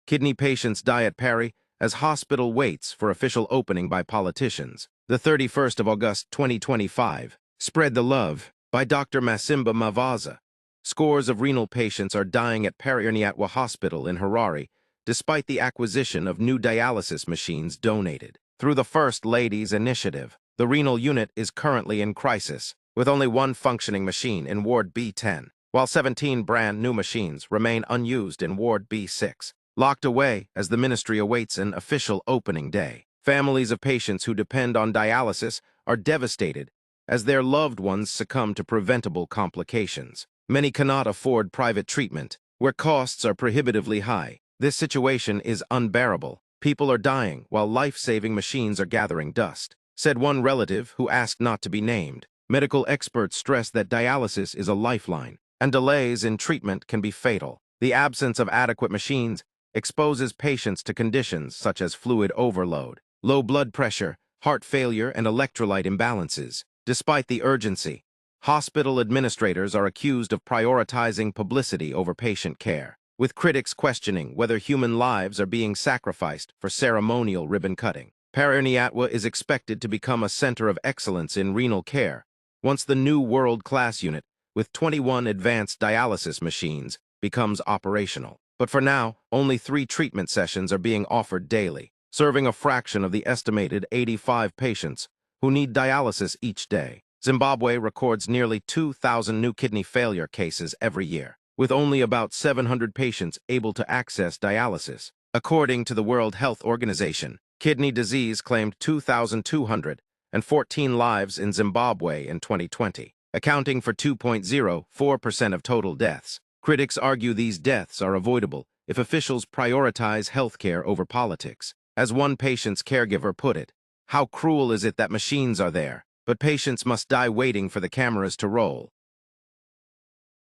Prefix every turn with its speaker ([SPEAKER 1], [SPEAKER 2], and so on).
[SPEAKER 1] Kidney patients die at Pari as hospital waits for official opening by politicians. The 31st of August 2025. Spread the Love by Dr. Masimba Mavaza. Scores of renal patients are dying at Pari Hospital in Harare, despite the acquisition of new dialysis machines donated. Through the First Lady's initiative, the renal unit is currently in crisis, with only one functioning machine in Ward B10, while 17 brand new machines remain unused in Ward B6, locked away as the ministry awaits an official opening day. Families of patients who depend on dialysis are devastated as their loved ones succumb to preventable complications. Many cannot afford private treatment, where costs are prohibitively high. This situation is unbearable. People are dying while life-saving machines are gathering dust, said one relative who asked not to be named. Medical experts stress that dialysis is a lifeline, and delays in treatment can be fatal. The absence of adequate machines exposes patients to conditions such as fluid overload, low blood pressure, heart failure, and electrolyte imbalances. Despite the urgency, hospital administrators are accused of prioritizing publicity over patient care, with critics questioning whether human lives are being sacrificed for ceremonial ribbon-cutting. Pari is expected to become a center of excellence in renal care once the new world-class unit, with 21 advanced dialysis machines, becomes operational. But for now, only 3 treatment sessions are being offered daily, serving a fraction of the estimated 85 patients who need dialysis each day. Zimbabwe records nearly 2,000 new kidney failure cases every year, with only about 700 patients able to access dialysis. According to the World Health Organization, kidney disease claimed 2,214 lives in Zimbabwe in 2020, accounting for 2.04% of total deaths. Critics argue these deaths are avoidable if officials prioritize healthcare over politics. As one patient's caregiver put it, "How cruel is it that machines are there, but patients must die waiting for the cameras to roll."